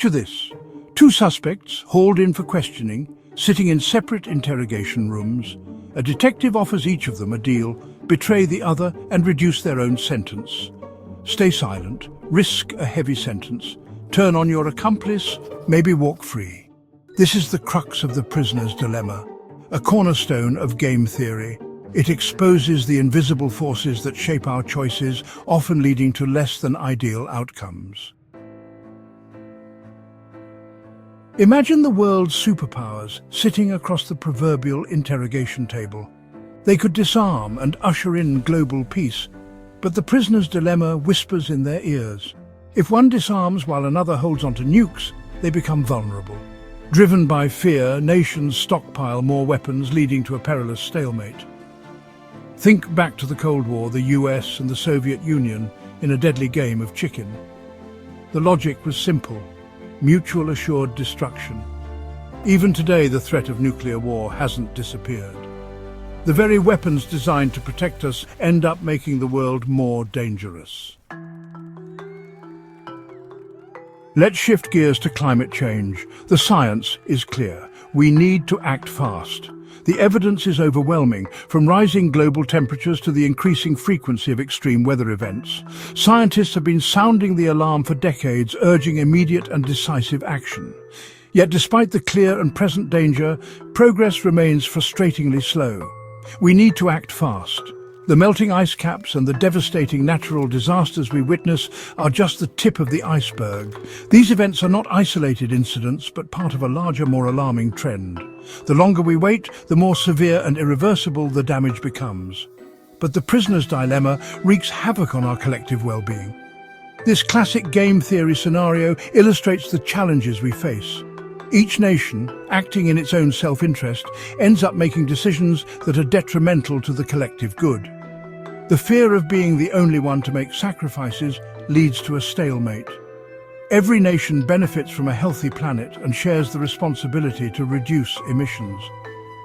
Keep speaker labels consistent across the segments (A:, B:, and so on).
A: Picture this. Two suspects, hauled in for questioning, sitting in separate interrogation rooms. A detective offers each of them a deal: betray the other and reduce their own sentence. Stay silent, risk a heavy sentence, turn on your accomplice, maybe walk free. This is the crux of the prisoner's dilemma, a cornerstone of game theory. It exposes the invisible forces that shape our choices, often leading to less than ideal outcomes. Imagine the world's superpowers sitting across the proverbial interrogation table. They could disarm and usher in global peace, but the prisoner's dilemma whispers in their ears. If one disarms while another holds onto nukes, they become vulnerable. Driven by fear, nations stockpile more weapons, leading to a perilous stalemate. Think back to the Cold War, the US and the Soviet Union in a deadly game of chicken. The logic was simple: mutual assured destruction. Even today, the threat of nuclear war hasn't disappeared. The very weapons designed to protect us end up making the world more dangerous. Let's shift gears to climate change. The science is clear. We need to act fast. The evidence is overwhelming, from rising global temperatures to the increasing frequency of extreme weather events. Scientists have been sounding the alarm for decades, urging immediate and decisive action. Yet despite the clear and present danger, progress remains frustratingly slow. We need to act fast. The melting ice caps and the devastating natural disasters we witness are just the tip of the iceberg. These events are not isolated incidents, but part of a larger, more alarming trend. The longer we wait, the more severe and irreversible the damage becomes. But the prisoner's dilemma wreaks havoc on our collective well-being. This classic game theory scenario illustrates the challenges we face. Each nation, acting in its own self-interest, ends up making decisions that are detrimental to the collective good. The fear of being the only one to make sacrifices leads to a stalemate. Every nation benefits from a healthy planet and shares the responsibility to reduce emissions.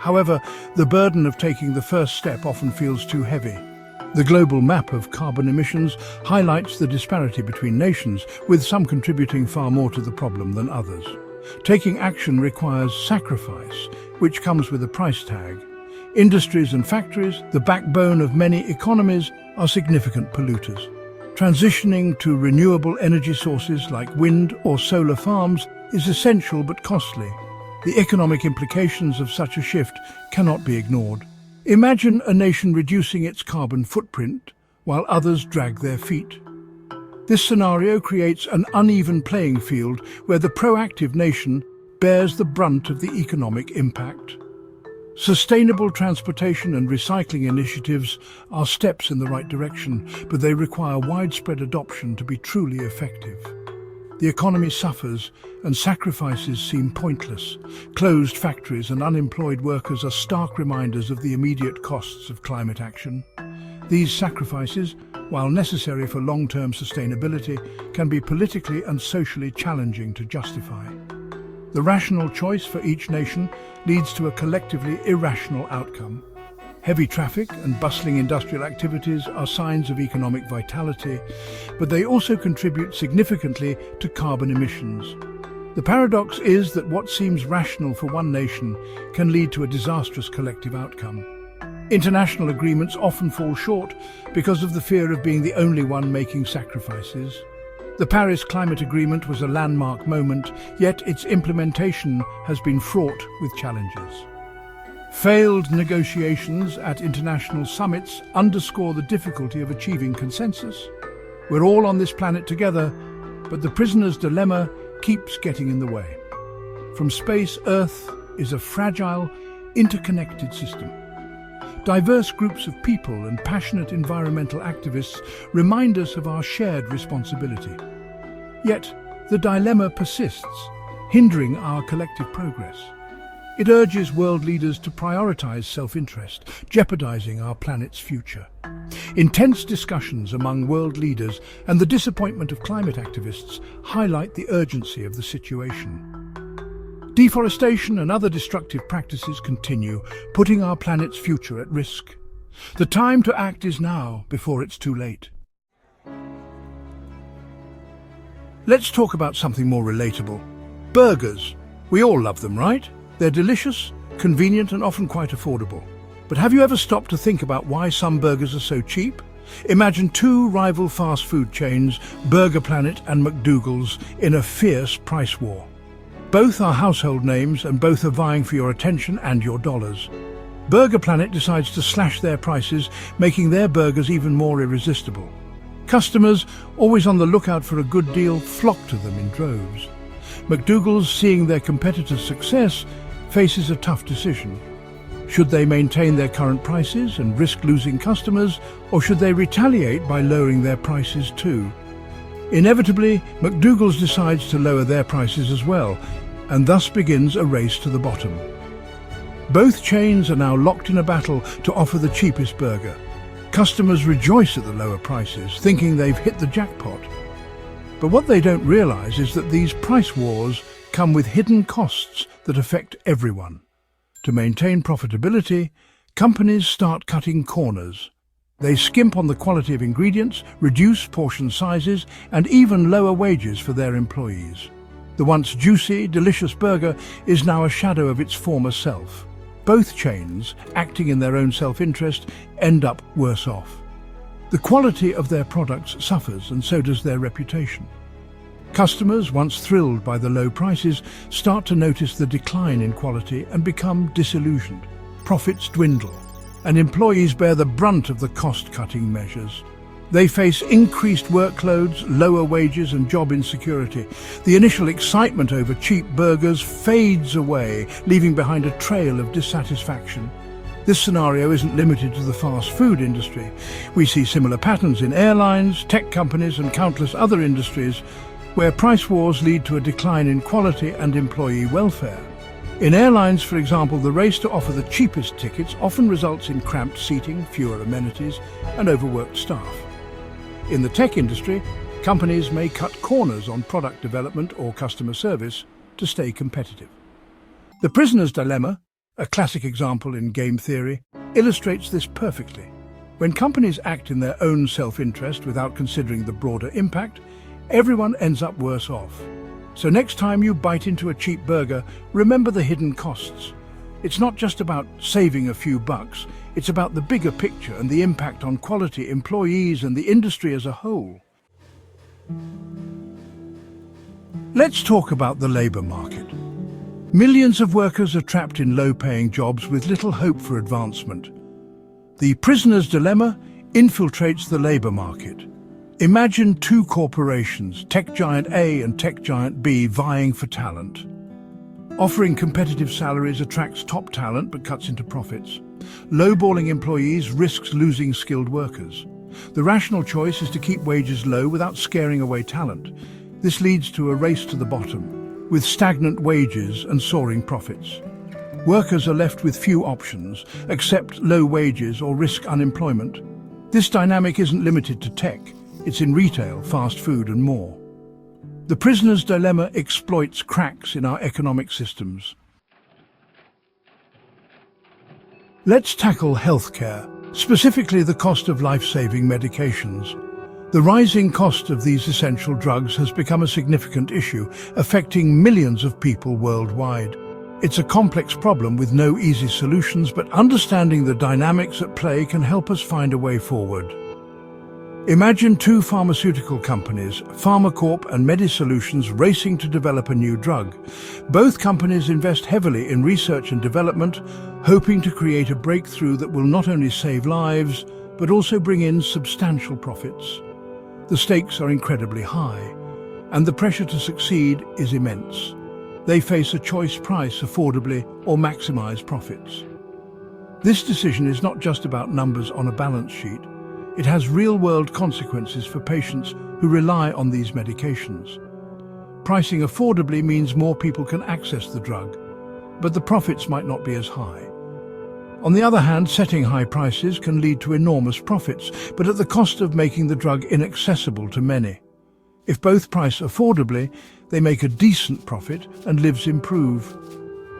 A: However, the burden of taking the first step often feels too heavy. The global map of carbon emissions highlights the disparity between nations, with some contributing far more to the problem than others. Taking action requires sacrifice, which comes with a price tag. Industries and factories, the backbone of many economies, are significant polluters. Transitioning to renewable energy sources like wind or solar farms is essential but costly. The economic implications of such a shift cannot be ignored. Imagine a nation reducing its carbon footprint while others drag their feet. This scenario creates an uneven playing field where the proactive nation bears the brunt of the economic impact. Sustainable transportation and recycling initiatives are steps in the right direction, but they require widespread adoption to be truly effective. The economy suffers and sacrifices seem pointless. Closed factories and unemployed workers are stark reminders of the immediate costs of climate action. These sacrifices, while necessary for long-term sustainability, can be politically and socially challenging to justify. The rational choice for each nation leads to a collectively irrational outcome. Heavy traffic and bustling industrial activities are signs of economic vitality, but they also contribute significantly to carbon emissions. The paradox is that what seems rational for one nation can lead to a disastrous collective outcome. International agreements often fall short because of the fear of being the only one making sacrifices. The Paris Climate Agreement was a landmark moment, yet its implementation has been fraught with challenges. Failed negotiations at international summits underscore the difficulty of achieving consensus. We're all on this planet together, but the prisoner's dilemma keeps getting in the way. From space, Earth is a fragile, interconnected system. Diverse groups of people and passionate environmental activists remind us of our shared responsibility. Yet, the dilemma persists, hindering our collective progress. It urges world leaders to prioritize self-interest, jeopardizing our planet's future. Intense discussions among world leaders and the disappointment of climate activists highlight the urgency of the situation. Deforestation and other destructive practices continue, putting our planet's future at risk. The time to act is now, before it's too late. Let's talk about something more relatable. Burgers. We all love them, right? They're delicious, convenient, and often quite affordable. But have you ever stopped to think about why some burgers are so cheap? Imagine two rival fast food chains, Burger Planet and McDougal's, in a fierce price war. Both are household names and both are vying for your attention and your dollars. Burger Planet decides to slash their prices, making their burgers even more irresistible. Customers, always on the lookout for a good deal, flock to them in droves. McDougal's, seeing their competitor's success, faces a tough decision. Should they maintain their current prices and risk losing customers, or should they retaliate by lowering their prices too? Inevitably, McDougal's decides to lower their prices as well, and thus begins a race to the bottom. Both chains are now locked in a battle to offer the cheapest burger. Customers rejoice at the lower prices, thinking they've hit the jackpot. But what they don't realize is that these price wars come with hidden costs that affect everyone. To maintain profitability, companies start cutting corners. They skimp on the quality of ingredients, reduce portion sizes, and even lower wages for their employees. The once juicy, delicious burger is now a shadow of its former self. Both chains, acting in their own self-interest, end up worse off. The quality of their products suffers, and so does their reputation. Customers, once thrilled by the low prices, start to notice the decline in quality and become disillusioned. Profits dwindle, and employees bear the brunt of the cost-cutting measures. They face increased workloads, lower wages, and job insecurity. The initial excitement over cheap burgers fades away, leaving behind a trail of dissatisfaction. This scenario isn't limited to the fast food industry. We see similar patterns in airlines, tech companies, and countless other industries where price wars lead to a decline in quality and employee welfare. In airlines, for example, the race to offer the cheapest tickets often results in cramped seating, fewer amenities, and overworked staff. In the tech industry, companies may cut corners on product development or customer service to stay competitive. The prisoner's dilemma, a classic example in game theory, illustrates this perfectly. When companies act in their own self-interest without considering the broader impact, everyone ends up worse off. So next time you bite into a cheap burger, remember the hidden costs. It's not just about saving a few bucks, it's about the bigger picture and the impact on quality, employees, and the industry as a whole. Let's talk about the labor market. Millions of workers are trapped in low-paying jobs with little hope for advancement. The prisoner's dilemma infiltrates the labor market. Imagine two corporations, tech giant A and tech giant B, vying for talent. Offering competitive salaries attracts top talent but cuts into profits. Lowballing employees risks losing skilled workers. The rational choice is to keep wages low without scaring away talent. This leads to a race to the bottom, with stagnant wages and soaring profits. Workers are left with few options: accept low wages or risk unemployment. This dynamic isn't limited to tech. It's in retail, fast food, and more. The prisoner's dilemma exploits cracks in our economic systems. Let's tackle healthcare, specifically the cost of life-saving medications. The rising cost of these essential drugs has become a significant issue, affecting millions of people worldwide. It's a complex problem with no easy solutions, but understanding the dynamics at play can help us find a way forward. Imagine two pharmaceutical companies, Pharmacorp and MediSolutions, racing to develop a new drug. Both companies invest heavily in research and development, hoping to create a breakthrough that will not only save lives, but also bring in substantial profits. The stakes are incredibly high, and the pressure to succeed is immense. They face a choice: price affordably or maximize profits. This decision is not just about numbers on a balance sheet. It has real-world consequences for patients who rely on these medications. Pricing affordably means more people can access the drug, but the profits might not be as high. On the other hand, setting high prices can lead to enormous profits, but at the cost of making the drug inaccessible to many. If both price affordably, they make a decent profit and lives improve.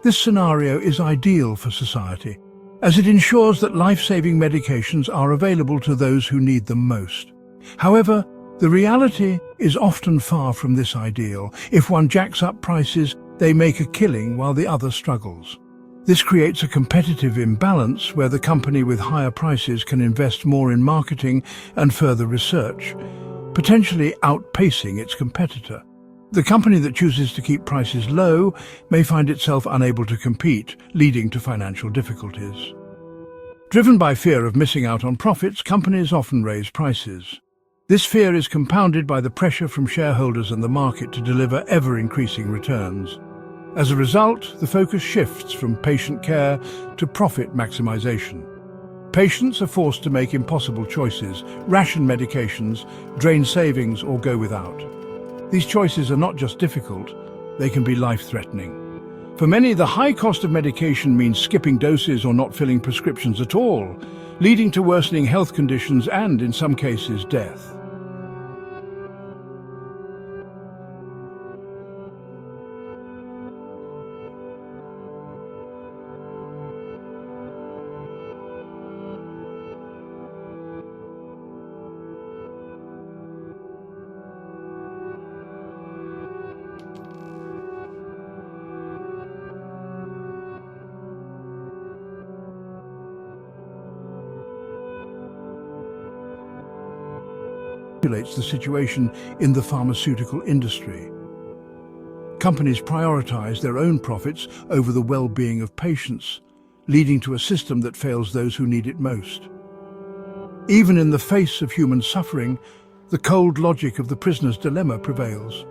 A: This scenario is ideal for society, as it ensures that life-saving medications are available to those who need them most. However, The reality is often far from this ideal. If one jacks up prices, they make a killing while the other struggles. This creates a competitive imbalance where the company with higher prices can invest more in marketing and further research, potentially outpacing its competitor. The company that chooses to keep prices low may find itself unable to compete, leading to financial difficulties. Driven by fear of missing out on profits, companies often raise prices. This fear is compounded by the pressure from shareholders and the market to deliver ever-increasing returns. As a result, the focus shifts from patient care to profit maximization. Patients are forced to make impossible choices, ration medications, drain savings, or go without. These choices are not just difficult, they can be life-threatening. For many, the high cost of medication means skipping doses or not filling prescriptions at all, leading to worsening health conditions and, in some cases, death. The situation in the pharmaceutical industry. Companies prioritize their own profits over the well-being of patients, leading to a system that fails those who need it most. Even in the face of human suffering, the cold logic of the prisoner's dilemma prevails.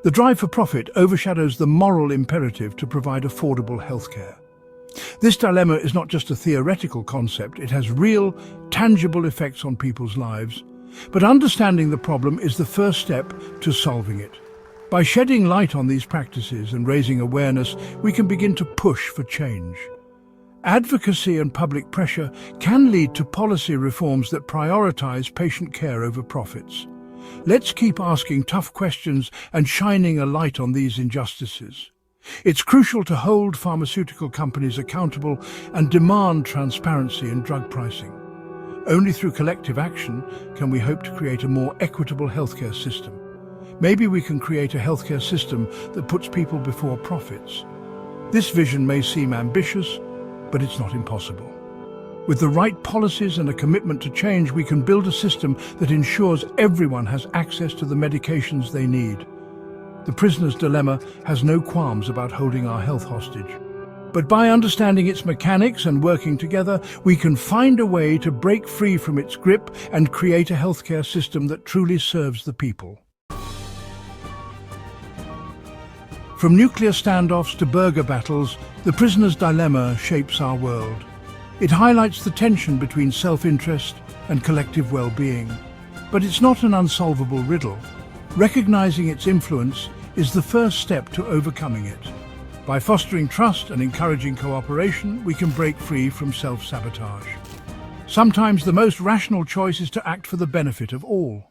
A: The drive for profit overshadows the moral imperative to provide affordable healthcare. This dilemma is not just a theoretical concept, it has real, tangible effects on people's lives. But understanding the problem is the first step to solving it. By shedding light on these practices and raising awareness, we can begin to push for change. Advocacy and public pressure can lead to policy reforms that prioritize patient care over profits. Let's keep asking tough questions and shining a light on these injustices. It's crucial to hold pharmaceutical companies accountable and demand transparency in drug pricing. Only through collective action can we hope to create a more equitable healthcare system. Maybe we can create a healthcare system that puts people before profits. This vision may seem ambitious, but it's not impossible. With the right policies and a commitment to change, we can build a system that ensures everyone has access to the medications they need. The prisoner's dilemma has no qualms about holding our health hostage. But by understanding its mechanics and working together, we can find a way to break free from its grip and create a healthcare system that truly serves the people. From nuclear standoffs to burger battles, the prisoner's dilemma shapes our world. It highlights the tension between self-interest and collective well-being. But it's not an unsolvable riddle. Recognizing its influence is the first step to overcoming it. By fostering trust and encouraging cooperation, we can break free from self-sabotage. Sometimes the most rational choice is to act for the benefit of all.